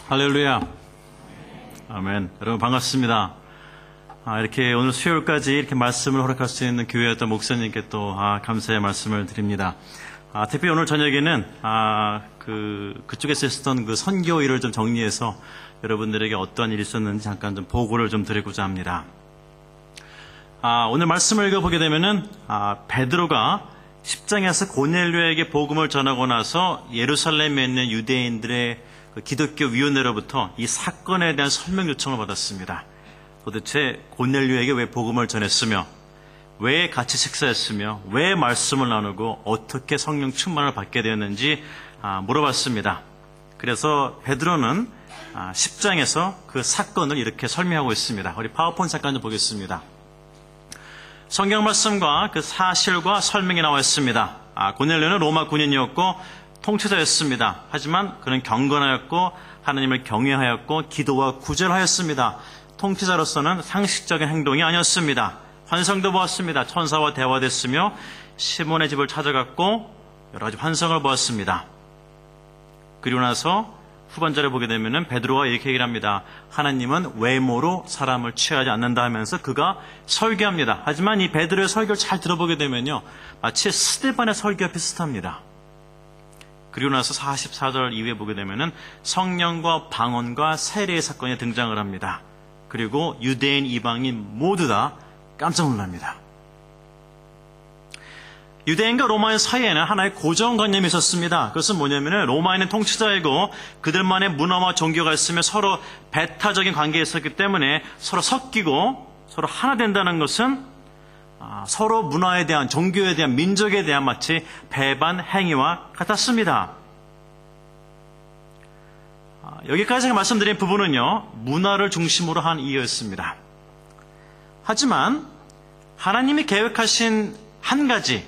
할렐루야. 아멘. 여러분 반갑습니다. 이렇게 오늘 수요일까지 이렇게 말씀을 허락할 수 있는 교회였던 목사님께 또 감사의 말씀을 드립니다. 특히 오늘 저녁에는 그쪽에서 있었던 그 선교일을 좀 정리해서 여러분들에게 어떤 일이 있었는지 잠깐 좀 보고를 좀 드리고자 합니다. 오늘 말씀을 읽어보게 되면은 베드로가 10장에서 고넬료에게 복음을 전하고 나서 예루살렘에 있는 유대인들의 그 기독교 위원회로부터 이 사건에 대한 설명 요청을 받았습니다. 도대체 고넬료에게 왜 복음을 전했으며 왜 같이 식사했으며 왜 말씀을 나누고 어떻게 성령 충만을 받게 되었는지 물어봤습니다. 그래서 베드로는 10장에서 그 사건을 이렇게 설명하고 있습니다. 우리 파워포인트 잠깐 좀 보겠습니다. 성경 말씀과 그 사실과 설명이 나와 있습니다. 고넬료는 로마 군인이었고 통치자였습니다. 하지만 그는 경건하였고 하나님을 경외하였고 기도와 구절하였습니다. 통치자로서는 상식적인 행동이 아니었습니다. 환상도 보았습니다. 천사와 대화됐으며 시몬의 집을 찾아갔고 여러 가지 환상을 보았습니다. 그리고 나서 후반절에 보게 되면 베드로가 이렇게 얘기를 합니다. 하나님은 외모로 사람을 취하지 않는다 하면서 그가 설교합니다. 하지만 이 베드로의 설교를 잘 들어보게 되면요, 마치 스데반의 설교와 비슷합니다. 그리고 나서 44절 이후에 보게 되면 성령과 방언과 세례의 사건이 등장을 합니다. 그리고 유대인, 이방인 모두 다 깜짝 놀랍니다. 유대인과 로마인 사이에는 하나의 고정관념이 있었습니다. 그것은 뭐냐면 로마인은 통치자이고 그들만의 문화와 종교가 있으며 서로 배타적인 관계에 있었기 때문에 서로 섞이고 서로 하나 된다는 것은 서로 문화에 대한, 종교에 대한, 민족에 대한 마치 배반 행위와 같았습니다. 여기까지 제가 말씀드린 부분은요, 문화를 중심으로 한 이유였습니다. 하지만 하나님이 계획하신 한 가지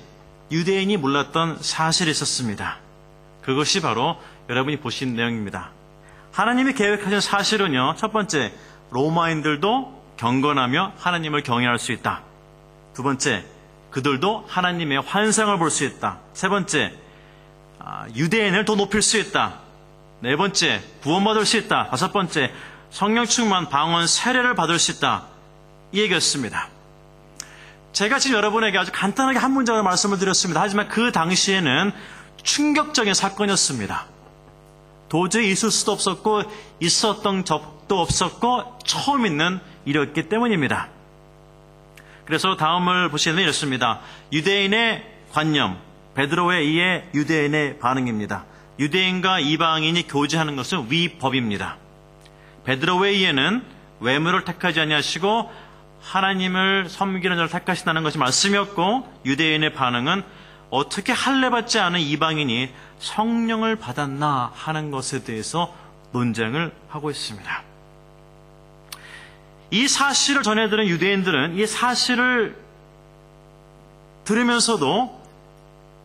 유대인이 몰랐던 사실이 있었습니다. 그것이 바로 여러분이 보신 내용입니다. 하나님이 계획하신 사실은요, 첫 번째, 로마인들도 경건하며 하나님을 경외할 수 있다. 두 번째, 그들도 하나님의 환상을 볼 수 있다. 세 번째, 유대인을 더 높일 수 있다. 네 번째, 구원받을 수 있다. 다섯 번째, 성령 충만, 방언, 세례를 받을 수 있다. 이 얘기였습니다. 제가 지금 여러분에게 아주 간단하게 한 문장을 말씀을 드렸습니다. 하지만 그 당시에는 충격적인 사건이었습니다. 도저히 있을 수도 없었고 있었던 적도 없었고 처음 있는 일이었기 때문입니다. 그래서 다음을 보시면 이렇습니다. 유대인의 관념, 베드로에 의해 유대인의 반응입니다. 유대인과 이방인이 교제하는 것은 위법입니다. 베드로에 의해는 외모를 택하지 아니하시고 하나님을 섬기는 자를 택하신다는 것이 말씀이었고, 유대인의 반응은 어떻게 할례받지 않은 이방인이 성령을 받았나 하는 것에 대해서 논쟁을 하고 있습니다. 이 사실을 전해들은 유대인들은 이 사실을 들으면서도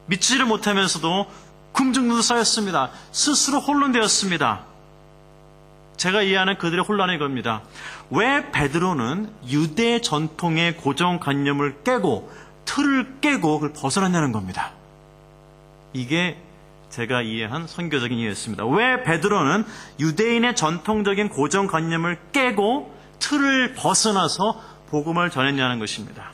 믿지를 못하면서도 궁중도 쌓였습니다. 스스로 혼란되었습니다. 제가 이해하는 그들의 혼란이 이겁니다. 왜 베드로는 유대 전통의 고정관념을 깨고 틀을 깨고 그걸 벗어났냐는 겁니다. 이게 제가 이해한 선교적인 이해였습니다. 왜 베드로는 유대인의 전통적인 고정관념을 깨고 틀을 벗어나서 복음을 전했냐는 것입니다.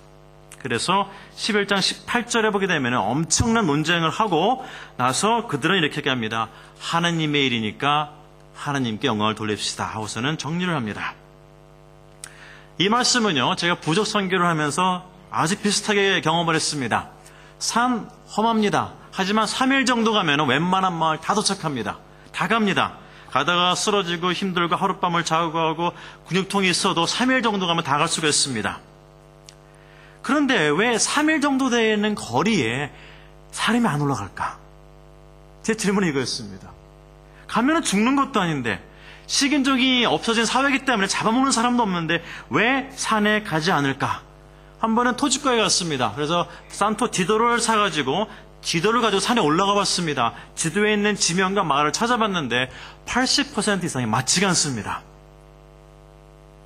그래서 11장 18절에 보게 되면 엄청난 논쟁을 하고 나서 그들은 이렇게 얘기합니다. 하나님의 일이니까 하나님께 영광을 돌립시다 하고서는 정리를 합니다. 이 말씀은요, 제가 부족 선교를 하면서 아주 비슷하게 경험을 했습니다. 산 험합니다. 하지만 3일 정도 가면 웬만한 마을 다 도착합니다. 다 갑니다. 가다가 쓰러지고 힘들고 하룻밤을 자고 하고 근육통이 있어도 3일 정도 가면 다 갈 수가 있습니다. 그런데 왜 3일 정도 되는 거리에 사람이 안 올라갈까? 제 질문은 이거였습니다. 가면은 죽는 것도 아닌데, 식인종이 없어진 사회이기 때문에 잡아먹는 사람도 없는데 왜 산에 가지 않을까? 한 번은 토지과에 갔습니다. 그래서 산토 지도를 사가지고 지도를 가지고 산에 올라가 봤습니다. 지도에 있는 지명과 마을을 찾아봤는데 80% 이상이 맞지가 않습니다.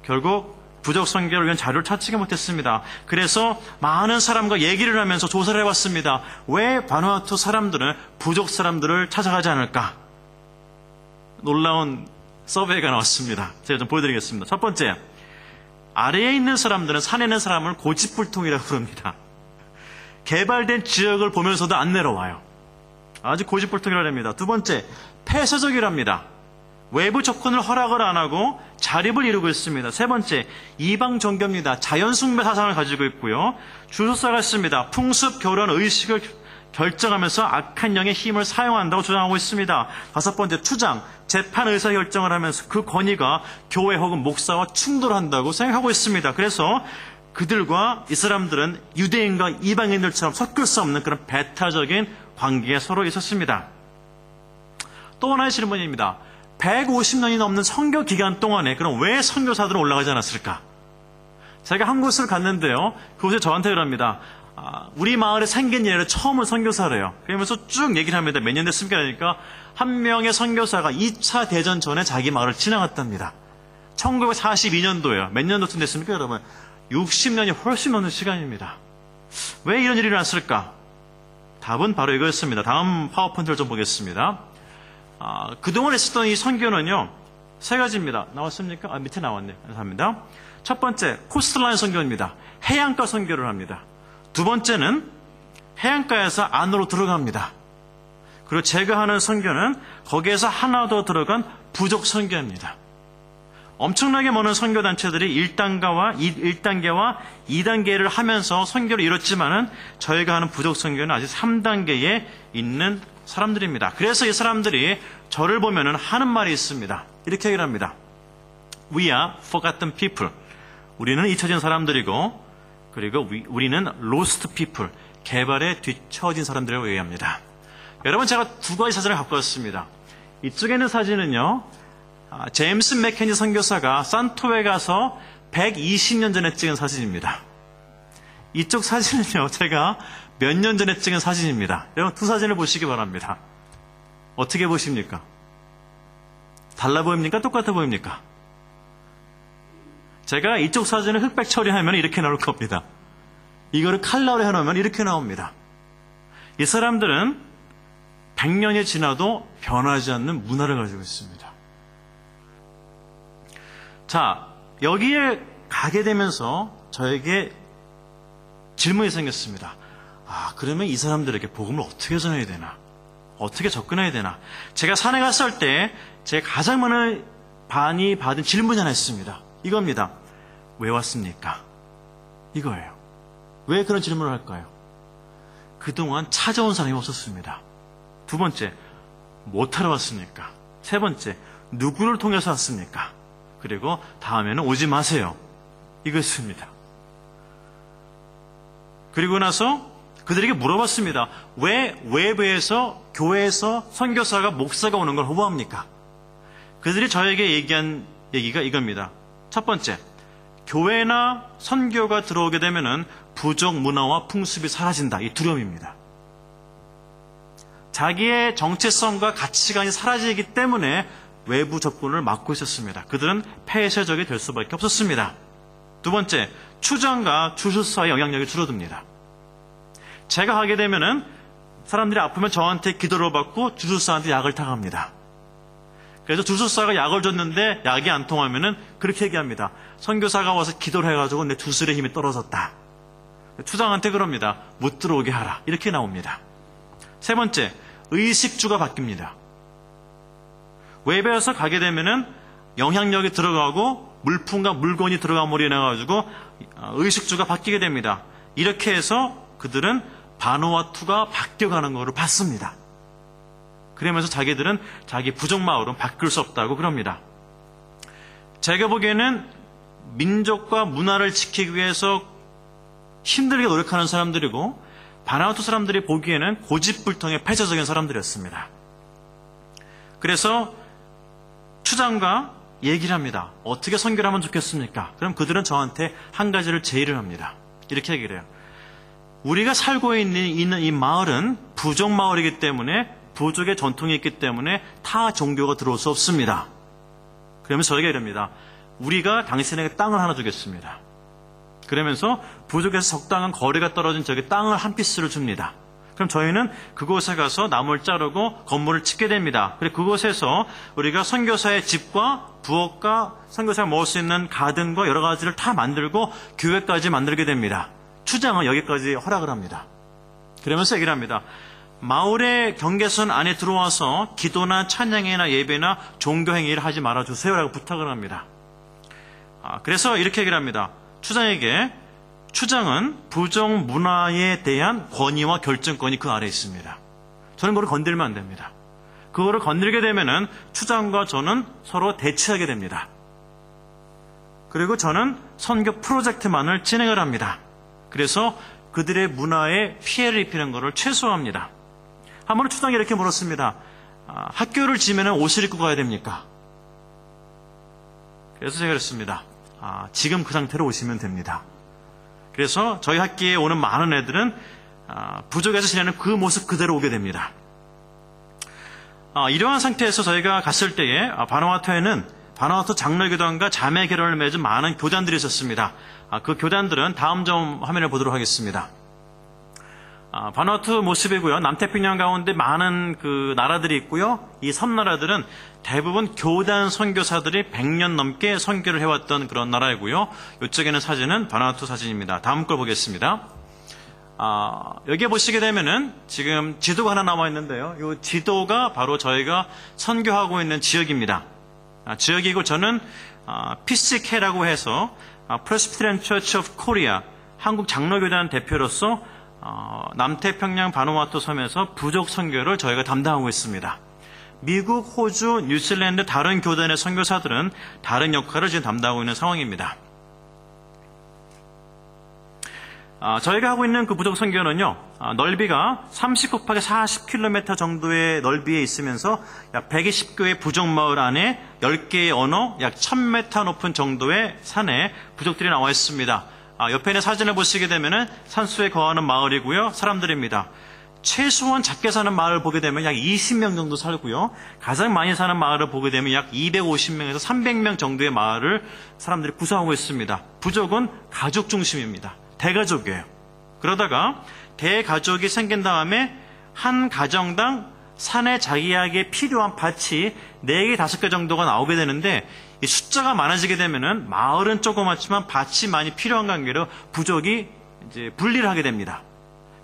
결국 부족 선교를 위한 자료를 찾지가 못했습니다. 그래서 많은 사람과 얘기를 하면서 조사를 해봤습니다. 왜 바누아투 사람들은 부족 사람들을 찾아가지 않을까? 놀라운 서베이가 나왔습니다. 제가 좀 보여드리겠습니다. 첫 번째, 아래에 있는 사람들은 산에 있는 사람을 고집불통이라고 부릅니다. 개발된 지역을 보면서도 안 내려와요. 아주 고집불통이라고 합니다. 두 번째, 폐쇄적이랍니다. 외부 접근을 허락을 안 하고 자립을 이루고 있습니다. 세 번째, 이방 종교입니다. 자연숭배 사상을 가지고 있고요. 주술사가 있습니다. 풍습, 교련, 의식을 결정하면서 악한 영의 힘을 사용한다고 주장하고 있습니다. 다섯 번째, 투장, 재판 의사결정을 하면서 그 권위가 교회 혹은 목사와 충돌한다고 생각하고 있습니다. 그래서 그들과 이 사람들은 유대인과 이방인들처럼 섞을 수 없는 그런 배타적인 관계에 서로 있었습니다. 또 하나의 질문입니다. 150년이 넘는 선교 기간 동안에 그럼 왜 선교사들은 올라가지 않았을까? 제가 한 곳을 갔는데요. 그곳에 저한테 그럽니다. 우리 마을에 생긴 일을 처음은 선교사래요. 그러면서 쭉 얘기를 합니다. 몇 년 됐습니까? 그러니까 한 명의 선교사가 2차 대전 전에 자기 마을을 지나갔답니다. 1942년도예요. 몇 년도쯤 됐습니까, 여러분? 60년이 훨씬 넘는 시간입니다. 왜 이런 일이 일어났을까? 답은 바로 이거였습니다. 다음 파워포인트를 좀 보겠습니다. 그동안 했었던 이 선교는요, 세 가지입니다. 나왔습니까? 밑에 나왔네요. 감사합니다. 첫 번째, 코스트라인 선교입니다. 해안가 선교를 합니다. 두 번째는 해안가에서 안으로 들어갑니다. 그리고 제가 하는 선교는 거기에서 하나 더 들어간 부족 선교입니다. 엄청나게 많은 선교단체들이 1단계와 2단계를 하면서 선교를 이뤘지만은 저희가 하는 부족 선교는 아직 3단계에 있는 사람들입니다. 그래서 이 사람들이 저를 보면은 하는 말이 있습니다. 이렇게 얘기를 합니다. We are forgotten people. 우리는 잊혀진 사람들이고, 그리고 우리는 lost people. 개발에 뒤처진 사람들이라고 얘기합니다. 여러분, 제가 두 가지 사진을 갖고 왔습니다. 이쪽에 있는 사진은요, 제임스 맥켄지 선교사가 산토에 가서 120년 전에 찍은 사진입니다. 이쪽 사진은요, 제가 몇 년 전에 찍은 사진입니다. 여러분, 두 사진을 보시기 바랍니다. 어떻게 보십니까? 달라 보입니까? 똑같아 보입니까? 제가 이쪽 사진을 흑백 처리하면 이렇게 나올 겁니다. 이거를 컬러로 해놓으면 이렇게 나옵니다. 이 사람들은 100년이 지나도 변하지 않는 문화를 가지고 있습니다. 자, 여기에 가게 되면서 저에게 질문이 생겼습니다. 그러면 이 사람들에게 복음을 어떻게 전해야 되나? 어떻게 접근해야 되나? 제가 산에 갔을 때 제가 가장 많이 받은 질문이 하나 있습니다. 이겁니다. 왜 왔습니까? 이거예요. 왜 그런 질문을 할까요? 그동안 찾아온 사람이 없었습니다. 두 번째, 못하러 왔습니까? 세 번째, 누구를 통해서 왔습니까? 그리고 다음에는 오지 마세요. 이거였습니다. 그리고 나서 그들에게 물어봤습니다. 왜 외부에서, 교회에서 선교사가, 목사가 오는 걸 호소합니까? 그들이 저에게 얘기한 얘기가 이겁니다. 첫 번째, 교회나 선교가 들어오게 되면은 부족 문화와 풍습이 사라진다. 이 두려움입니다. 자기의 정체성과 가치관이 사라지기 때문에 외부 접근을 막고 있었습니다. 그들은 폐쇄적이 될 수밖에 없었습니다. 두 번째, 추장과 주술사의 영향력이 줄어듭니다. 제가 하게 되면은 사람들이 아프면 저한테 기도를 받고 주술사한테 약을 타갑니다. 그래서 주술사가 약을 줬는데 약이 안 통하면은 그렇게 얘기합니다. 선교사가 와서 기도를 해가지고 내 주술의 힘이 떨어졌다. 추장한테 그럽니다. 못 들어오게 하라. 이렇게 나옵니다. 세 번째, 의식주가 바뀝니다. 외부에서 가게 되면은 영향력이 들어가고 물품과 물건이 들어가므로 인해가지고 의식주가 바뀌게 됩니다. 이렇게 해서 그들은 바누아투가 바뀌어가는 것을 봤습니다. 그러면서 자기들은 자기 부족 마을은 바뀔 수 없다고 그럽니다. 제가 보기에는 민족과 문화를 지키기 위해서 힘들게 노력하는 사람들이고 바누아투 사람들이 보기에는 고집불통의 폐쇄적인 사람들이었습니다. 그래서 추장과 얘기를 합니다. 어떻게 선교를 하면 좋겠습니까? 그럼 그들은 저한테 한 가지를 제의를 합니다. 이렇게 얘기를 해요. 우리가 살고 있는 이 마을은 부족 마을이기 때문에 부족의 전통이 있기 때문에 타 종교가 들어올 수 없습니다. 그러면서 저에게 이럽니다. 우리가 당신에게 땅을 하나 주겠습니다. 그러면서 부족에서 적당한 거리가 떨어진 저에게 땅을 한 피스를 줍니다. 그럼 저희는 그곳에 가서 나무를 자르고 건물을 짓게 됩니다. 그리고 그곳에서 우리가 선교사의 집과 부엌과 선교사가 먹을 수 있는 가든과 여러 가지를 다 만들고 교회까지 만들게 됩니다. 추장은 여기까지 허락을 합니다. 그러면서 얘기를 합니다. 마을의 경계선 안에 들어와서 기도나 찬양이나 예배나 종교행위를 하지 말아주세요라고 부탁을 합니다. 그래서 이렇게 얘기를 합니다. 추장에게 추장은 부정 문화에 대한 권위와 결정권이 그 아래에 있습니다. 저는 그걸 건들면 안 됩니다. 그거를 건들게 되면은 추장과 저는 서로 대치하게 됩니다. 그리고 저는 선교 프로젝트만을 진행을 합니다. 그래서 그들의 문화에 피해를 입히는 것을 최소화합니다. 한 번은 추장이 이렇게 물었습니다. 학교를 지으면 옷을 입고 가야 됩니까? 그래서 제가 그랬습니다. 지금 그 상태로 오시면 됩니다. 그래서 저희 학교에 오는 많은 애들은 부족에서 지내는 그 모습 그대로 오게 됩니다. 이러한 상태에서 저희가 갔을 때에 바누아투에는 바누아투 장로교단과 자매 결혼을 맺은 많은 교단들이 있었습니다. 그 교단들은 다음 점 화면을 보도록 하겠습니다. 바누아투 모습이고요. 남태평양 가운데 많은 그 나라들이 있고요. 이 섬나라들은 대부분 교단 선교사들이 100년 넘게 선교를 해왔던 그런 나라이고요. 이쪽에는 사진은 바누아투 사진입니다. 다음 걸 보겠습니다. 여기에 보시게 되면은 지금 지도가 하나 나와 있는데요. 이 지도가 바로 저희가 선교하고 있는 지역입니다. 지역이고 저는 PCK라고 해서 Presbyterian Church of Korea 한국 장로교단 대표로서 남태평양 바누아투 섬에서 부족 선교를 저희가 담당하고 있습니다. 미국, 호주, 뉴질랜드 다른 교단의 선교사들은 다른 역할을 지금 담당하고 있는 상황입니다. 저희가 하고 있는 그 부족 선교는요, 넓이가 30×40km 정도의 넓이에 있으면서 약 120교의 부족마을 안에 10개의 언어, 약 1000m 높은 정도의 산에 부족들이 나와 있습니다. 옆에 있는 사진을 보시게 되면은 산수에 거하는 마을이고요. 사람들입니다. 최소한 작게 사는 마을을 보게 되면 약 20명 정도 살고요. 가장 많이 사는 마을을 보게 되면 약 250명에서 300명 정도의 마을을 사람들이 구성하고 있습니다. 부족은 가족 중심입니다. 대가족이에요. 그러다가 대가족이 생긴 다음에 한 가정당 산에 자기에게 필요한 밭이 4개, 5개 정도가 나오게 되는데 이 숫자가 많아지게 되면은 마을은 조그맣지만 밭이 많이 필요한 관계로 부족이 이제 분리를 하게 됩니다.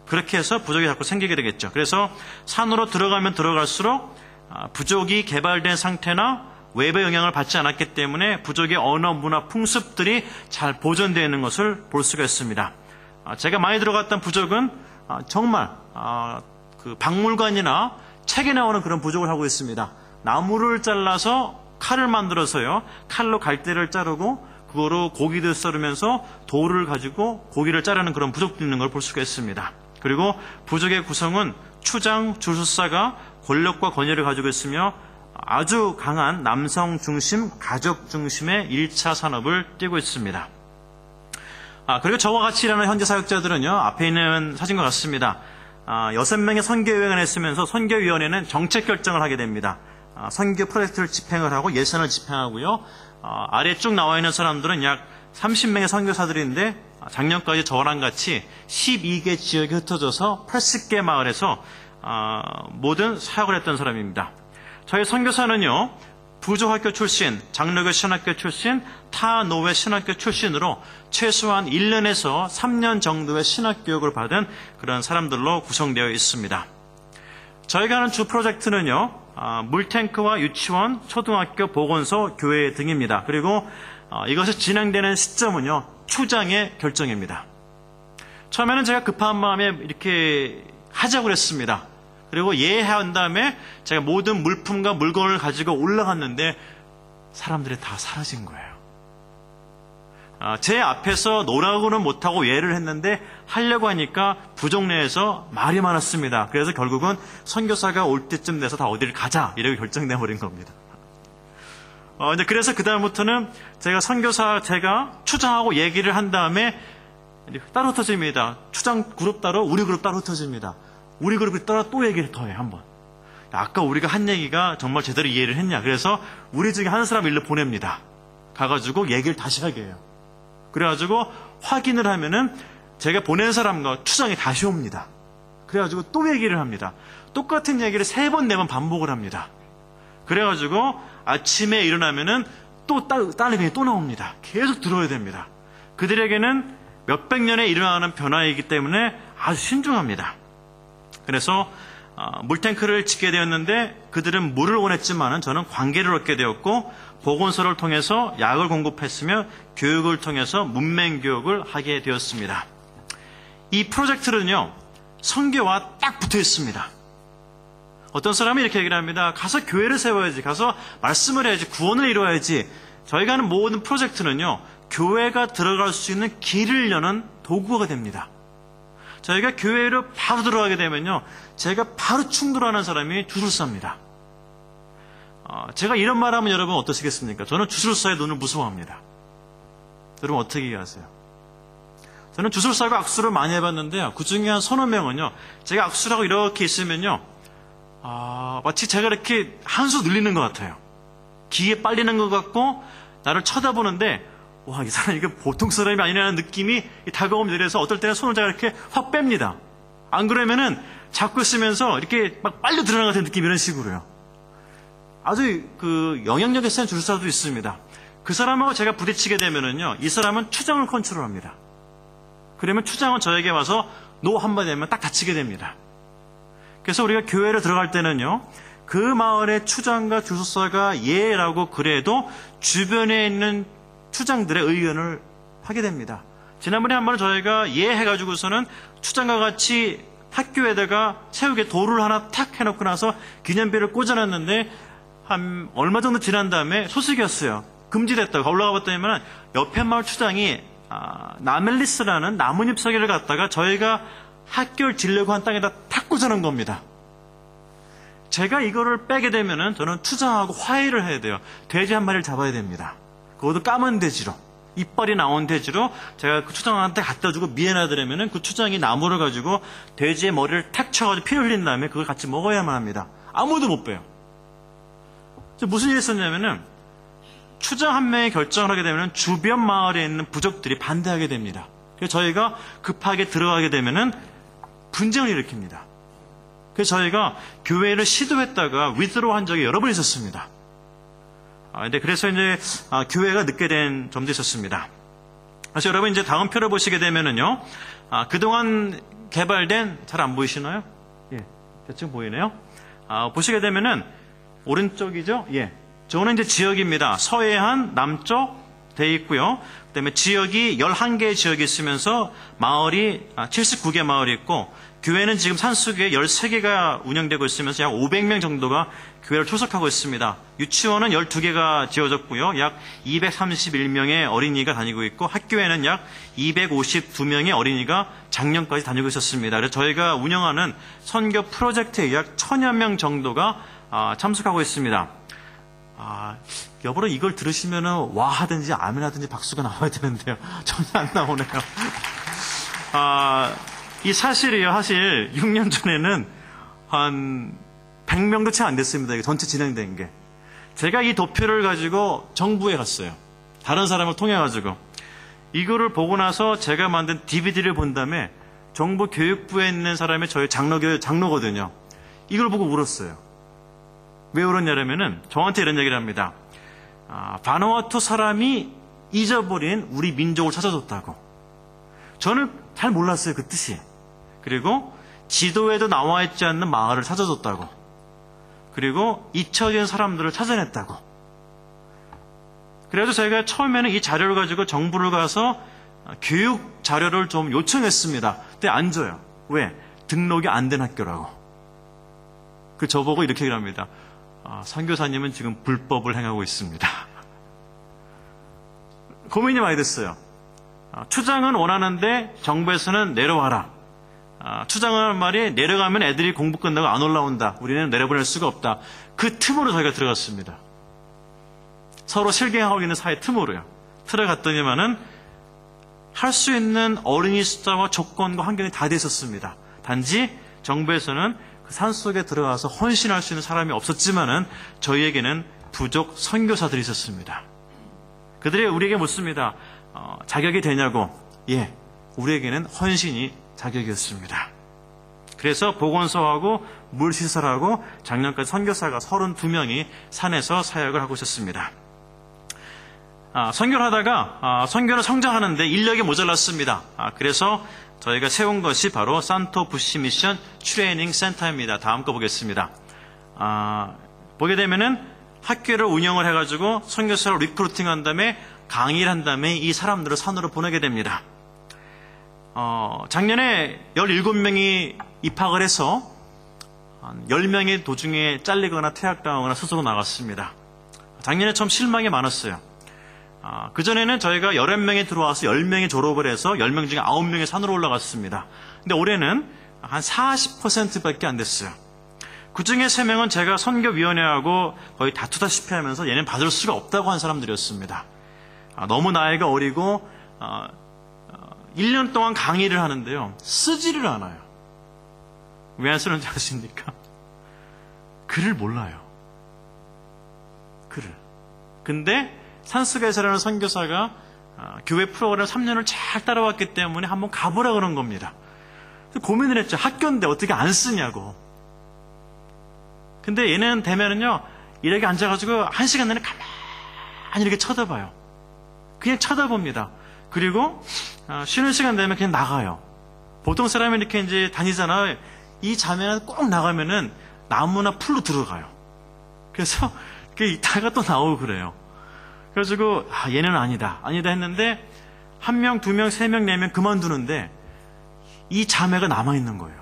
그렇게 해서 부족이 자꾸 생기게 되겠죠. 그래서 산으로 들어가면 들어갈수록 부족이 개발된 상태나 외부의 영향을 받지 않았기 때문에 부족의 언어, 문화, 풍습들이 잘 보존되어 있는 것을 볼 수가 있습니다. 제가 많이 들어갔던 부족은 정말 그 박물관이나 책에 나오는 그런 부족을 하고 있습니다. 나무를 잘라서 칼을 만들어서요. 칼로 갈대를 자르고 그거로 고기를 썰으면서 돌을 가지고 고기를 자르는 그런 부족도 있는 걸 볼 수가 있습니다. 그리고 부족의 구성은 추장, 주술사가 권력과 권위를 가지고 있으며 아주 강한 남성 중심, 가족 중심의 1차 산업을 띄고 있습니다. 그리고 저와 같이 일하는 현재 사역자들은요, 앞에 있는 사진과 같습니다. 6명의 선교위원회가 있으면서 선교위원회는 정책 결정을 하게 됩니다. 선교 프로젝트를 집행을 하고 예산을 집행하고요. 아래 쭉 나와 있는 사람들은 약 30명의 선교사들인데 작년까지 저랑 같이 12개 지역에 흩어져서 80개 마을에서 모든 사역을 했던 사람입니다. 저희 선교사는요, 부족학교 출신, 장로교 신학교 출신, 타 노회 신학교 출신으로 최소한 1년에서 3년 정도의 신학교육을 받은 그런 사람들로 구성되어 있습니다. 저희가 하는 주 프로젝트는요, 물탱크와 유치원, 초등학교, 보건소, 교회 등입니다. 그리고 이것이 진행되는 시점은요, 추장의 결정입니다. 처음에는 제가 급한 마음에 이렇게 하자고 그랬습니다. 그리고 예한 다음에 제가 모든 물품과 물건을 가지고 올라갔는데 사람들이 다 사라진 거예요. 제 앞에서 노라고는 못하고 예를 했는데 하려고 하니까 부족 내에서 말이 많았습니다. 그래서 결국은 선교사가 올 때쯤 돼서 다 어디를 가자 이렇게 결정돼 버린 겁니다. 이제 그래서 그 다음부터는 제가 제가 추장하고 얘기를 한 다음에 따로 흩어집니다. 추장 그룹 따로, 우리 그룹 따로 흩어집니다. 우리 그룹이 따라 또 얘기를 더 해, 한번. 아까 우리가 한 얘기가 정말 제대로 이해를 했냐. 그래서 우리 중에 한 사람 일로 보냅니다. 가가지고 얘기를 다시 하게 해요. 그래가지고 확인을 하면은 제가 보낸 사람과 추장이 다시 옵니다. 그래가지고 또 얘기를 합니다. 똑같은 얘기를 3번, 4번 반복을 합니다. 그래가지고 아침에 일어나면은 또 딸내미 또 나옵니다. 계속 들어야 됩니다. 그들에게는 몇백 년에 일어나는 변화이기 때문에 아주 신중합니다. 그래서 물탱크를 짓게 되었는데 그들은 물을 원했지만은 저는 관계를 얻게 되었고 보건소를 통해서 약을 공급했으며 교육을 통해서 문맹 교육을 하게 되었습니다. 이 프로젝트는요, 선교와 딱 붙어 있습니다. 어떤 사람이 이렇게 얘기를 합니다. 가서 교회를 세워야지, 가서 말씀을 해야지, 구원을 이루어야지. 저희가 하는 모든 프로젝트는요, 교회가 들어갈 수 있는 길을 여는 도구가 됩니다. 저희가 교회로 바로 들어가게 되면요, 제가 바로 충돌하는 사람이 주술사입니다. 제가 이런 말 하면 여러분 어떠시겠습니까? 저는 주술사의 눈을 무서워합니다. 여러분 어떻게 이해하세요? 저는 주술사가 악수를 많이 해봤는데요, 그 중에 한 서너 명은요, 제가 악수를 하고 이렇게 있으면요, 마치 제가 이렇게 한 수 늘리는 것 같아요. 기에 빨리는 것 같고 나를 쳐다보는데, 와, 이 사람 이게 보통 사람이 아니라는 느낌이 다가오면 이래서 어떨 때는 손을 제가 이렇게 확 뺍니다. 안 그러면은 잡고 있으면서 이렇게 막 빨려 들어가는 것 같은 느낌, 이런 식으로요. 아주 그 영향력이 센 주술사도 있습니다. 그 사람하고 제가 부딪히게 되면은요, 이 사람은 추장을 컨트롤합니다. 그러면 추장은 저에게 와서 노 한마디 하면 딱 다치게 됩니다. 그래서 우리가 교회를 들어갈 때는요, 그 마을의 추장과 주술사가 예라고 그래도 주변에 있는 추장들의 의견을 하게 됩니다. 지난번에 한 번은 저희가 예 해가지고서는 추장과 같이 학교에다가 체육에 도를 하나 탁 해놓고 나서 기념비를 꽂아놨는데 한 얼마 정도 지난 다음에 소식이었어요. 금지됐다고. 올라가 봤더니만 옆에 마을 추장이 나멜리스라는 나뭇잎 서기를 갖다가 저희가 학교를 지려고 한 땅에다 탁 꽂아놓은 겁니다. 제가 이거를 빼게 되면은 저는 추장하고 화해를 해야 돼요. 돼지 한 마리를 잡아야 됩니다. 그것도 까만 돼지로, 이빨이 나온 돼지로 제가 그 추장한테 갖다 주고 미안하더라면은 그 추장이 나무를 가지고 돼지의 머리를 탁 쳐가지고 피 흘린 다음에 그걸 같이 먹어야만 합니다. 아무도 못 빼요. 무슨 일이 있었냐면은 추장 한 명이 결정을 하게 되면 주변 마을에 있는 부족들이 반대하게 됩니다. 그래서 저희가 급하게 들어가게 되면은 분쟁을 일으킵니다. 그래서 저희가 교회를 시도했다가 위드로 한 적이 여러 번 있었습니다. 그래서 이제 교회가 늦게 된 점도 있었습니다. 그래서 여러분 이제 다음 표를 보시게 되면은요, 그동안 개발된, 잘 안 보이시나요? 예, 대충 보이네요. 보시게 되면은 오른쪽이죠? 예. 저는 이제 지역입니다. 서해안 남쪽 돼 있고요. 그다음에 지역이 11개의 지역이 있으면서 마을이 79개 마을이 있고, 교회는 지금 산속에 13개가 운영되고 있으면서 약 500명 정도가 교회를 출석하고 있습니다. 유치원은 12개가 지어졌고요. 약 231명의 어린이가 다니고 있고, 학교에는 약 252명의 어린이가 작년까지 다니고 있었습니다. 그래서 저희가 운영하는 선교 프로젝트에 약 1000여 명 정도가 참석하고 있습니다. 여보로 이걸 들으시면은 와 하든지 아멘 하든지 박수가 나와야 되는데요. 전혀 안 나오네요. 이 사실이요. 사실 6년 전에는 한 100명도 채 안 됐습니다. 이게 전체 진행된 게. 제가 이 도표를 가지고 정부에 갔어요. 다른 사람을 통해 가지고. 이거를 보고 나서 제가 만든 DVD를 본 다음에 정부 교육부에 있는 사람이 저희 장로거든요. 이걸 보고 울었어요. 왜 울었냐면은 저한테 이런 얘기를 합니다. 바누아투 사람이 잊어버린 우리 민족을 찾아줬다고. 저는 잘 몰랐어요, 그 뜻이. 그리고 지도에도 나와 있지 않는 마을을 찾아줬다고. 그리고 잊혀진 사람들을 찾아냈다고. 그래서 저희가 처음에는 이 자료를 가지고 정부를 가서 교육 자료를 좀 요청했습니다. 근데 안 줘요. 왜? 등록이 안 된 학교라고. 그 저보고 이렇게 얘기를 합니다. 선교사님은 지금 불법을 행하고 있습니다. 고민이 많이 됐어요. 추장은 원하는데 정부에서는 내려와라. 추장하는 말이 내려가면 애들이 공부 끝나고 안 올라온다. 우리는 내려보낼 수가 없다. 그 틈으로 저희가 들어갔습니다. 서로 실갱하고 있는 사이 틈으로요. 들어갔더니만은 할 수 있는 어린이 숫자와 조건과 환경이 다 돼 있었습니다. 단지 정부에서는 그 산속에 들어가서 헌신할 수 있는 사람이 없었지만은 저희에게는 부족 선교사들이 있었습니다. 그들이 우리에게 묻습니다. 자격이 되냐고. 예, 우리에게는 헌신이 자격이었습니다. 그래서 보건소하고 물시설하고 작년까지 선교사가 32명이 산에서 사역을 하고 있었습니다. 선교를 하다가 선교를 성장하는데 인력이 모자랐습니다. 그래서 저희가 세운 것이 바로 산토 부시 미션 트레이닝 센터입니다. 다음 거 보겠습니다. 보게 되면은 학교를 운영을 해가지고 선교사를 리크루팅한 다음에 강의를 한 다음에 이 사람들을 산으로 보내게 됩니다. 작년에 17명이 입학을 해서 10명이 도중에 잘리거나 퇴학당하거나 스스로 나갔습니다. 작년에 참 실망이 많았어요. 그전에는 저희가 11명이 들어와서 10명이 졸업을 해서 10명 중에 9명이 산으로 올라갔습니다. 근데 올해는 한 40%밖에 안 됐어요. 그 중에 3명은 제가 선교위원회하고 거의 다투다시피 하면서 얘는 받을 수가 없다고 한 사람들이었습니다. 너무 나이가 어리고 1년 동안 강의를 하는데요. 쓰지를 않아요. 왜 안 쓰는지 아십니까? 글을 몰라요. 글을. 근데 산스가에서라는 선교사가 교회 프로그램 3년을 잘 따라왔기 때문에 한번 가보라 그런 겁니다. 고민을 했죠. 학교인데 어떻게 안 쓰냐고. 근데 얘는 되면은요, 이렇게 앉아가지고 1시간 내내 가만히 이렇게 쳐다봐요. 그냥 쳐다봅니다. 그리고 쉬는 시간 되면 그냥 나가요. 보통 사람이 이렇게 이제 다니잖아요. 이 자매는 꼭 나가면은 나무나 풀로 들어가요. 그래서 이따가 또 나오고 그래요. 그래가지고 얘는 아니다 했는데 1명, 2명, 3명, 4명 그만두는데 이 자매가 남아있는 거예요.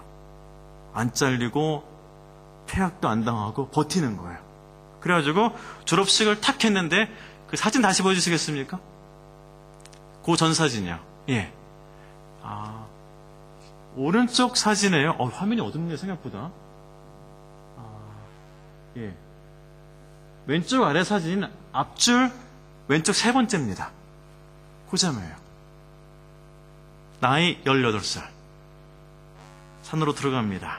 안 잘리고 퇴학도 안 당하고 버티는 거예요. 그래가지고 졸업식을 탁 했는데 그 사진 다시 보여주시겠습니까? 그 전 사진이요. 예. 오른쪽 사진이에요. 화면이 어둡네요, 생각보다. 예. 왼쪽 아래 사진 앞줄 왼쪽 3번째입니다. 그 자매예요. 나이 18살. 산으로 들어갑니다.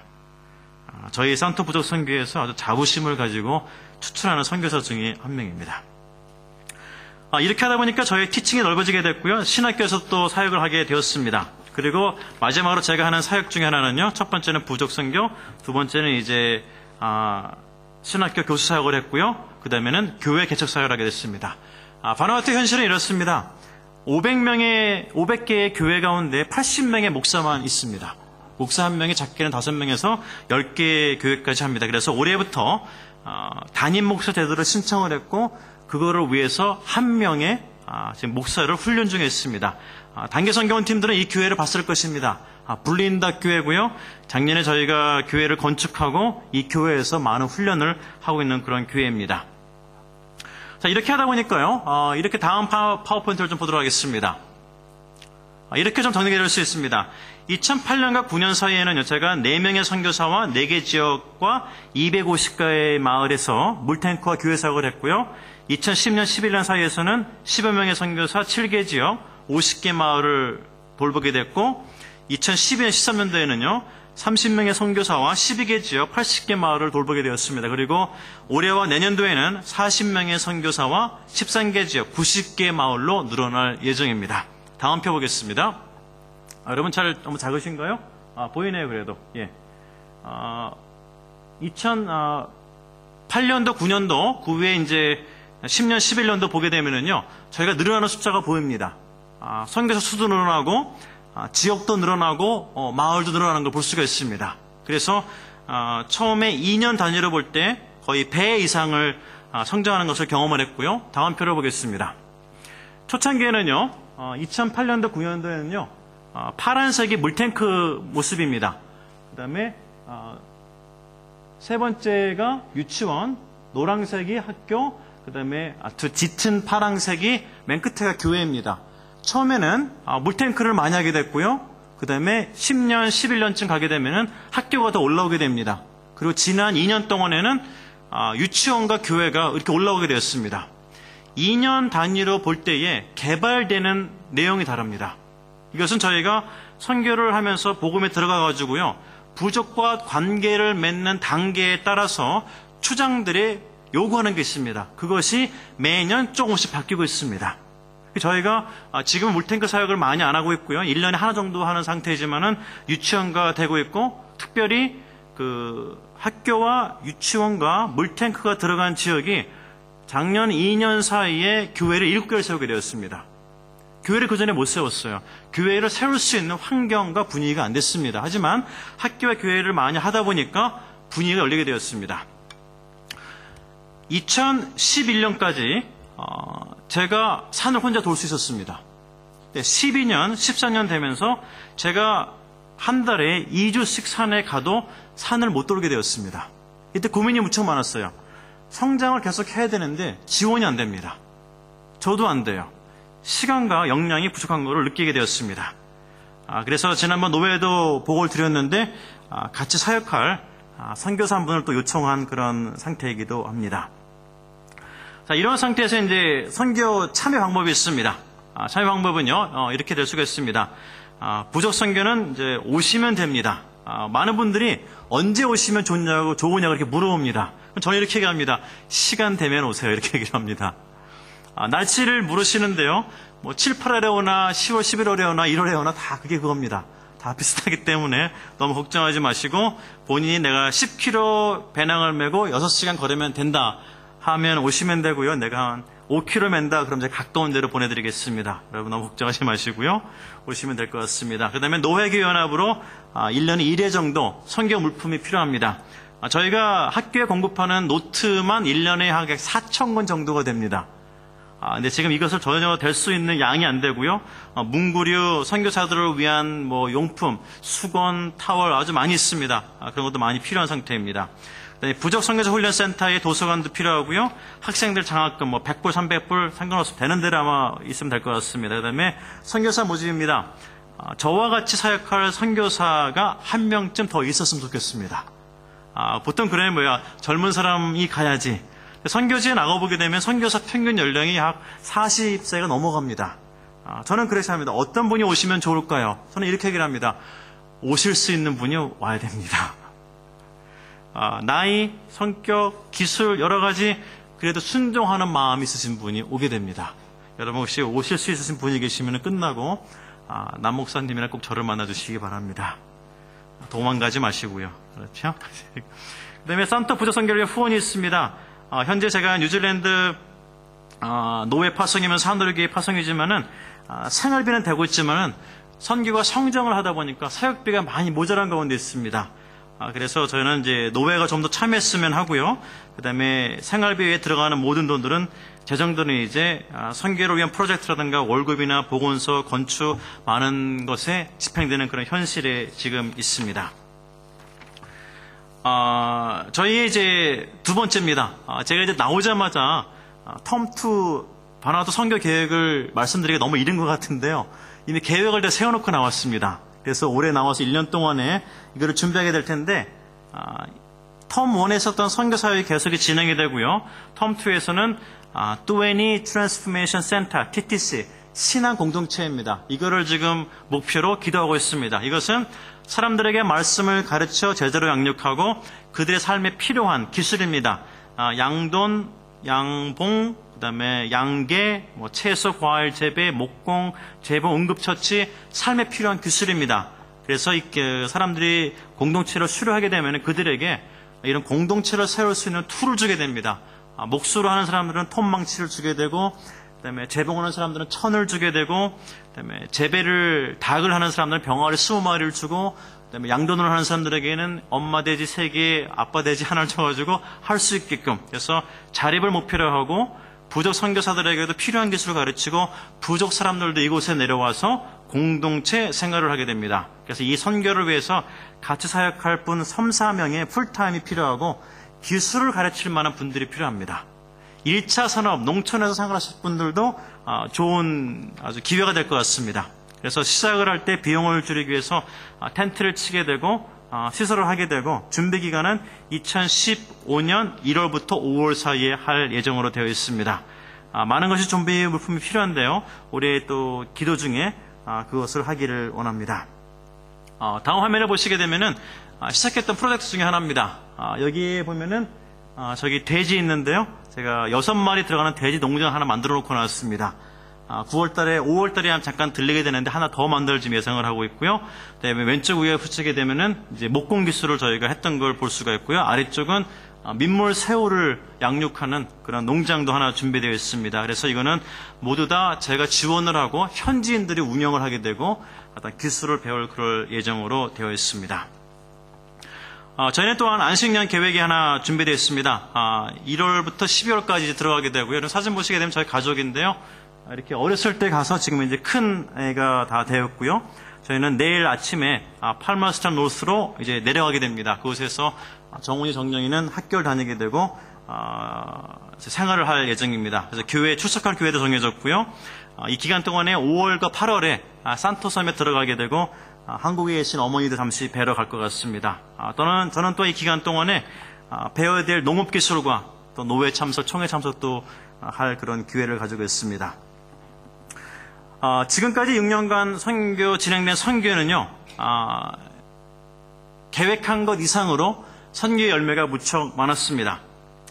저희 산토 부족 선교에서 아주 자부심을 가지고 추출하는 선교사 중에 한 명입니다. 이렇게 하다 보니까 저희 티칭이 넓어지게 됐고요. 신학교에서 또 사역을 하게 되었습니다. 그리고 마지막으로 제가 하는 사역 중에 하나는요. 첫 번째는 부족 선교, 두 번째는 이제 신학교 교수 사역을 했고요. 그 다음에는 교회 개척 사역을 하게 됐습니다. 바누아투 현실은 이렇습니다. 500개의 교회 가운데 80명의 목사만 있습니다. 목사 1명이 작게는 5명에서 10개의 교회까지 합니다. 그래서 올해부터 담임 목사 제도를 신청을 했고 그거를 위해서 1명의 지금 목사를 훈련 중에 있습니다. 단계 선교원 팀들은 이 교회를 봤을 것입니다. 불린다 교회고요. 작년에 저희가 교회를 건축하고 이 교회에서 많은 훈련을 하고 있는 그런 교회입니다. 자, 이렇게 하다 보니까요. 이렇게 다음 파워포인트를 좀 보도록 하겠습니다. 이렇게 좀 정리가 될 수 있습니다. 2008년과 9년 사이에는 제가 4명의 선교사와 4개 지역과 250가의 마을에서 물탱크와 교회 사역을 했고요. 2010년, 11년 사이에서는 10여 명의 선교사 7개 지역, 50개 마을을 돌보게 됐고 2012년, 13년도에는요. 30명의 선교사와 12개 지역, 80개 마을을 돌보게 되었습니다. 그리고 올해와 내년도에는 40명의 선교사와 13개 지역, 90개 마을로 늘어날 예정입니다. 다음 표 보겠습니다. 여러분 너무 작으신가요? 보이네요, 그래도. 예. 2008년도, 9년도, 그 후에 이제 10년, 11년도 보게 되면은요, 저희가 늘어나는 숫자가 보입니다. 선교사 수도 늘어나고, 지역도 늘어나고, 마을도 늘어나는 걸 볼 수가 있습니다. 그래서, 처음에 2년 단위로 볼 때 거의 배 이상을 성장하는 것을 경험을 했고요. 다음 표를 보겠습니다. 초창기에는요, 2008년도, 9년도에는요, 파란색이 물탱크 모습입니다. 그 다음에, 세 번째가 유치원, 노란색이 학교, 그 다음에 짙은 파란색이 맨 끝에가 교회입니다. 처음에는 물탱크를 많이 하게 됐고요. 그 다음에 10년, 11년쯤 가게 되면은 학교가 더 올라오게 됩니다. 그리고 지난 2년 동안에는 유치원과 교회가 이렇게 올라오게 되었습니다. 2년 단위로 볼 때에 개발되는 내용이 다릅니다. 이것은 저희가 선교를 하면서 복음에 들어가가지고요. 부족과 관계를 맺는 단계에 따라서 추장들이 요구하는 게 있습니다. 그것이 매년 조금씩 바뀌고 있습니다. 저희가 지금 물탱크 사역을 많이 안 하고 있고요. 1년에 하나 정도 하는 상태이지만은 유치원가 되고 있고 특별히 그 학교와 유치원과 물탱크가 들어간 지역이 작년 2년 사이에 교회를 7개를 세우게 되었습니다. 교회를 그 전에 못 세웠어요. 교회를 세울 수 있는 환경과 분위기가 안 됐습니다. 하지만 학교와 교회를 많이 하다 보니까 분위기가 열리게 되었습니다. 2011년까지 제가 산을 혼자 돌 수 있었습니다. 12년, 14년 되면서 제가 한 달에 2주씩 산에 가도 산을 못 돌게 되었습니다. 이때 고민이 무척 많았어요. 성장을 계속 해야 되는데 지원이 안 됩니다. 저도 안 돼요. 시간과 역량이 부족한 것을 느끼게 되었습니다. 그래서 지난번 노회에도 보고를 드렸는데 같이 사역할 선교사 한 분을 또 요청한 그런 상태이기도 합니다. 자, 이런 상태에서 이제 선교 참여 방법이 있습니다. 참여 방법은요, 이렇게 될 수가 있습니다. 부족 선교는 이제 오시면 됩니다. 많은 분들이 언제 오시면 좋냐고 이렇게 물어봅니다. 저는 이렇게 얘기합니다. 시간 되면 오세요. 이렇게 얘기를 합니다. 날짜를 물으시는데요. 뭐 7, 8월에 오나 10월, 11월에 오나 1월에 오나 다 그게 그겁니다. 다 비슷하기 때문에 너무 걱정하지 마시고 본인이 내가 10km 배낭을 메고 6시간 걸으면 된다 하면 오시면 되고요. 내가 한 5km 맨다 그럼 제가 가까운 데로 보내드리겠습니다. 여러분 너무 걱정하지 마시고요. 오시면 될 것 같습니다. 그 다음에 노회교연합으로 1년에 1회 정도 선교 물품이 필요합니다. 저희가 학교에 공급하는 노트만 1년에 한 4,000권 정도가 됩니다. 근데 지금 이것을 전혀 될 수 있는 양이 안 되고요. 문구류, 선교사들을 위한 뭐 용품, 수건, 타월 아주 많이 있습니다. 그런 것도 많이 필요한 상태입니다. 부족 선교사 훈련센터에 도서관도 필요하고요. 학생들 장학금 뭐 100불, 300불 상관없이 되는 데로 아마 있으면 될 것 같습니다. 그 다음에 선교사 모집입니다. 저와 같이 사역할 선교사가 한 명쯤 더 있었으면 좋겠습니다. 보통 그래 젊은 사람이 가야지. 선교지에 나가보게 되면 선교사 평균 연령이 약 40세가 넘어갑니다. 저는 그렇게 생각합니다. 어떤 분이 오시면 좋을까요? 저는 이렇게 얘기를 합니다. 오실 수 있는 분이 와야 됩니다. 나이, 성격, 기술 여러 가지 그래도 순종하는 마음이 있으신 분이 오게 됩니다. 여러분 혹시 오실 수 있으신 분이 계시면 끝나고 남 목사님이랑 꼭 저를 만나주시기 바랍니다. 도망가지 마시고요. 그렇죠? 그 다음에 산터 부족 선교를 위한 후원이 있습니다. 현재 제가 뉴질랜드 노회 파송이면 산도르교회 파송이지만은 생활비는 되고 있지만은 선교가 성장을 하다 보니까 사역비가 많이 모자란 가운데 있습니다. 그래서 저희는 이제 노회가 좀 더 참여했으면 하고요. 그 다음에 생활비에 들어가는 모든 돈들은 재정들은 이제 선교를 위한 프로젝트라든가 월급이나 보건소, 건축 많은 것에 집행되는 그런 현실에 지금 있습니다. 저희의 이제 두 번째입니다. 제가 이제 나오자마자 텀2 바나우트 선교 계획을 말씀드리기가 너무 이른 것 같은데요. 이미 계획을 다 세워놓고 나왔습니다. 그래서 올해 나와서 1년 동안에 이거를 준비하게 될 텐데 텀 1에 있었던 선교사역이 계속 진행이 되고요. 텀 2에서는 뚜웨니 트랜스포메이션 센터 TTC 신앙 공동체입니다. 이거를 지금 목표로 기도하고 있습니다. 이것은 사람들에게 말씀을 가르쳐 제대로 양육하고 그들의 삶에 필요한 기술입니다. 양돈, 양봉, 그다음에 양계, 채소, 과일 재배, 목공, 재봉, 응급처치, 삶에 필요한 기술입니다. 그래서 사람들이 공동체를 수료하게 되면 그들에게 이런 공동체를 세울 수 있는 툴을 주게 됩니다. 목수로 하는 사람들은 톱망치를 주게 되고, 그다음에 재봉하는 사람들은 천을 주게 되고, 그다음에 재배를 닭을 하는 사람들은 병아리 20마리를 주고, 그다음에 양돈을 하는 사람들에게는 엄마 돼지 3개, 아빠 돼지 하나를 줘가지고 할 수 있게끔. 그래서 자립을 목표로 하고 부족 선교사들에게도 필요한 기술을 가르치고 부족 사람들도 이곳에 내려와서 공동체 생활을 하게 됩니다. 그래서 이 선교를 위해서 같이 사역할 분 3, 4명의 풀타임이 필요하고 기술을 가르칠 만한 분들이 필요합니다. 1차 산업, 농촌에서 생활하실 분들도 좋은 아주 기회가 될 것 같습니다. 그래서 시작을 할 때 비용을 줄이기 위해서 텐트를 치게 되고 시설을 하게 되고 준비 기간은 2015년 1월부터 5월 사이에 할 예정으로 되어 있습니다. 많은 것이 준비 물품이 필요한데요. 올해 또 기도 중에 그것을 하기를 원합니다. 다음 화면을 보시게 되면은 시작했던 프로젝트 중에 하나입니다. 여기에 보면은 저기 돼지 있는데요. 제가 6마리 들어가는 돼지 농장 하나 만들어 놓고 나왔습니다. 9월 달에, 5월 달에 잠깐 들리게 되는데 하나 더 만들 지금 예상을 하고 있고요. 그다음에 왼쪽 위에 붙이게 되면은 이제 목공 기술을 저희가 했던 걸 볼 수가 있고요. 아래쪽은 민물 새우를 양육하는 그런 농장도 하나 준비되어 있습니다. 그래서 이거는 모두 다 제가 지원을 하고 현지인들이 운영을 하게 되고 어떤 기술을 배울 그럴 예정으로 되어 있습니다. 저희는 또한 안식년 계획이 하나 준비되어 있습니다. 1월부터 12월까지 들어가게 되고요. 이런 사진 보시게 되면 저희 가족인데요. 이렇게 어렸을 때 가서 지금 이제 큰 애가 다 되었고요. 저희는 내일 아침에 팔머스턴 노스로 이제 내려가게 됩니다. 그곳에서 정훈이, 정영이는 학교를 다니게 되고 생활을 할 예정입니다. 그래서 교회에 출석할 교회도 정해졌고요. 이 기간 동안에 5월과 8월에 산토섬에 들어가게 되고 한국에 계신 어머니도 잠시 뵈러 갈 것 같습니다. 저는 또 이 기간 동안에 배워야 될 농업기술과 또 노회 참석, 총회 참석도 할 그런 기회를 가지고 있습니다. 지금까지 6년간 선교 진행된 선교는요, 계획한 것 이상으로 선교의 열매가 무척 많았습니다.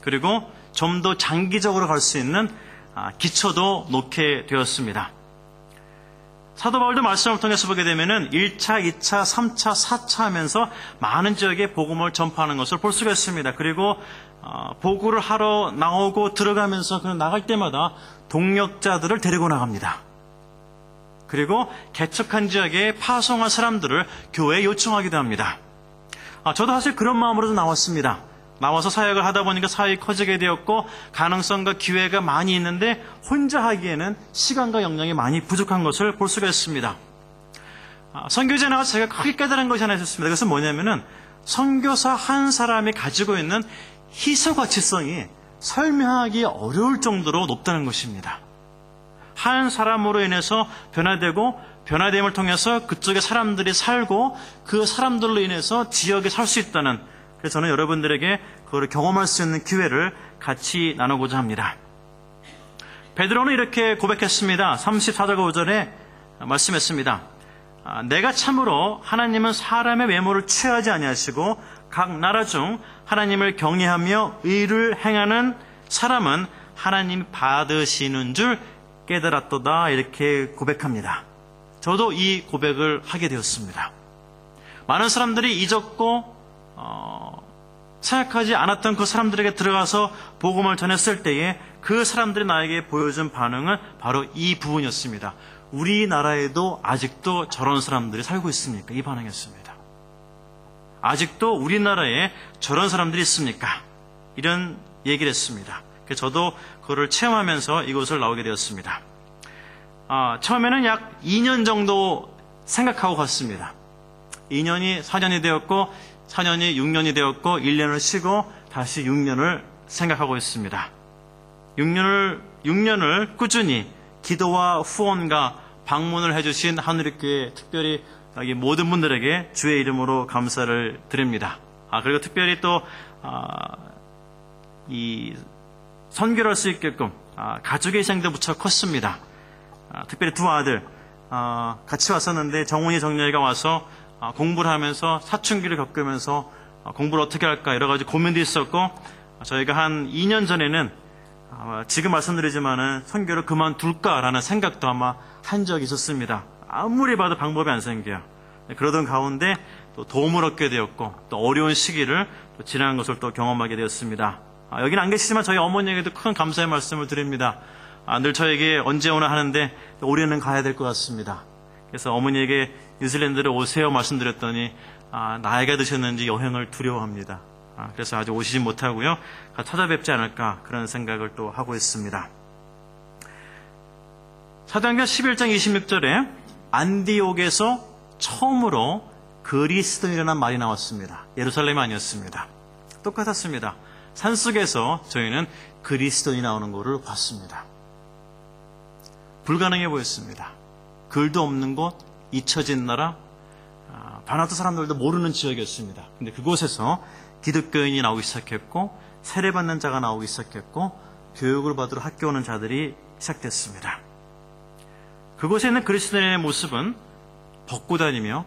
그리고 좀 더 장기적으로 갈 수 있는 기초도 놓게 되었습니다. 사도 바울도 말씀을 통해서 보게 되면은 1차, 2차, 3차, 4차 하면서 많은 지역에 복음을 전파하는 것을 볼 수가 있습니다. 그리고 보고를 하러 나오고 들어가면서 나갈 때마다 동력자들을 데리고 나갑니다. 그리고 개척한 지역에 파송한 사람들을 교회에 요청하기도 합니다. 저도 사실 그런 마음으로도 나왔습니다. 나와서 사역을 하다 보니까 사역이 커지게 되었고 가능성과 기회가 많이 있는데 혼자 하기에는 시간과 역량이 많이 부족한 것을 볼 수가 있습니다. 선교제 나와서 제가 크게 깨달은 것이 하나 있었습니다. 그것은 뭐냐면은 선교사 한 사람이 가지고 있는 희소 가치성이 설명하기 어려울 정도로 높다는 것입니다. 한 사람으로 인해서 변화되고 변화됨을 통해서 그쪽에 사람들이 살고 그 사람들로 인해서 지역에 살 수 있다는, 그래서 저는 여러분들에게 그걸 경험할 수 있는 기회를 같이 나누고자 합니다. 베드로는 이렇게 고백했습니다. 34절 5절에 말씀했습니다. 내가 참으로 하나님은 사람의 외모를 취하지 아니하시고 각 나라 중 하나님을 경외하며 의를 행하는 사람은 하나님 받으시는 줄 깨달았도다, 이렇게 고백합니다. 저도 이 고백을 하게 되었습니다. 많은 사람들이 잊었고 생각하지 않았던 그 사람들에게 들어가서 복음을 전했을 때에 그 사람들이 나에게 보여준 반응은 바로 이 부분이었습니다. 우리나라에도 아직도 저런 사람들이 살고 있습니까? 이 반응이었습니다. 아직도 우리나라에 저런 사람들이 있습니까? 이런 얘기를 했습니다. 그래서 저도 그거를 체험하면서 이곳을 나오게 되었습니다. 처음에는 약 2년 정도 생각하고 갔습니다. 2년이 4년이 되었고 4년이 6년이 되었고 1년을 쉬고 다시 6년을 생각하고 있습니다. 6년을 꾸준히 기도와 후원과 방문을 해주신 하늘교회, 특별히 여기 모든 분들에게 주의 이름으로 감사를 드립니다. 그리고 특별히 또 이 선교를 할 수 있게끔 가족의 희생도 무척 컸습니다. 특별히 두 아들 같이 왔었는데 정훈이, 정렬이가 와서 공부를 하면서 사춘기를 겪으면서 공부를 어떻게 할까 여러 가지 고민도 있었고, 저희가 한 2년 전에는 지금 말씀드리지만은 선교를 그만둘까라는 생각도 아마 한 적이 있었습니다. 아무리 봐도 방법이 안 생겨요. 그러던 가운데 또 도움을 얻게 되었고 또 어려운 시기를 또 지나는 것을 또 경험하게 되었습니다. 여기는 안 계시지만 저희 어머니에게도 큰 감사의 말씀을 드립니다. 늘 저에게 언제 오나 하는데 올해는 가야 될 것 같습니다. 그래서 어머니에게 뉴질랜드로 오세요 말씀드렸더니 나이가 드셨는지 여행을 두려워합니다. 그래서 아직 오시지 못하고요. 찾아뵙지 않을까 그런 생각을 또 하고 있습니다. 사도행전 11장 26절에 안디옥에서 처음으로 그리스도인이라는 말이 나왔습니다. 예루살렘이 아니었습니다. 똑같았습니다. 산속에서 저희는 그리스도인이 나오는 것을 봤습니다. 불가능해 보였습니다. 글도 없는 곳, 잊혀진 나라, 바나토 사람들도 모르는 지역이었습니다. 근데 그곳에서 기독교인이 나오기 시작했고 세례받는 자가 나오기 시작했고 교육을 받으러 학교 오는 자들이 시작됐습니다. 그곳에 있는 그리스도인의 모습은 벗고 다니며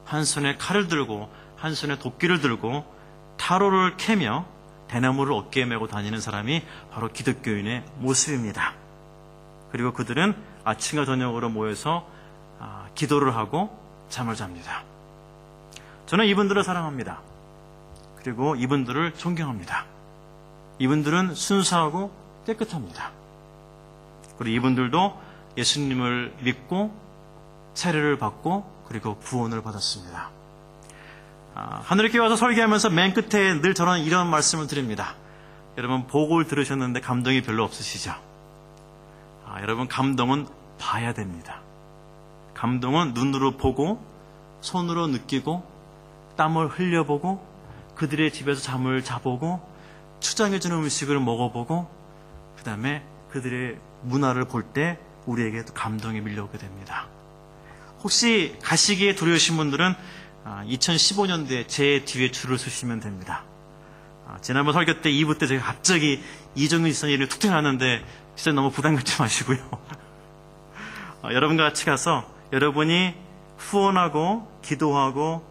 한 손에 칼을 들고 한 손에 도끼를 들고 타로를 캐며 대나무를 어깨에 메고 다니는 사람이 바로 기독교인의 모습입니다. 그리고 그들은 아침과 저녁으로 모여서 기도를 하고 잠을 잡니다. 저는 이분들을 사랑합니다. 그리고 이분들을 존경합니다. 이분들은 순수하고 깨끗합니다. 그리고 이분들도 예수님을 믿고 세례를 받고 그리고 구원을 받았습니다. 하늘교회 와서 설교하면서 맨 끝에 늘 저는 이런 말씀을 드립니다. 여러분 복을 들으셨는데 감동이 별로 없으시죠? 여러분 감동은 봐야 됩니다. 감동은 눈으로 보고 손으로 느끼고 땀을 흘려보고 그들의 집에서 잠을 자보고 추장해주는 음식을 먹어보고 그 다음에 그들의 문화를 볼 때 우리에게 또 감동이 밀려오게 됩니다. 혹시 가시기에 두려우신 분들은 2015년도에 제 뒤에 줄을 서시면 됩니다. 지난번 설교 때 2부 때 제가 갑자기 이정윤 지사님이 툭 튀어나왔는데 진짜 너무 부담 갖지 마시고요. 여러분과 같이 가서 여러분이 후원하고 기도하고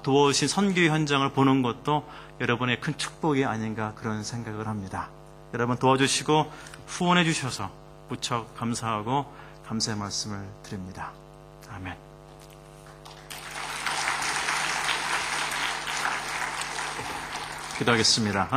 도와주신 선교의 현장을 보는 것도 여러분의 큰 축복이 아닌가 그런 생각을 합니다. 여러분 도와주시고 후원해 주셔서 무척 감사하고 감사의 말씀을 드립니다. 아멘. 기도하겠습니다.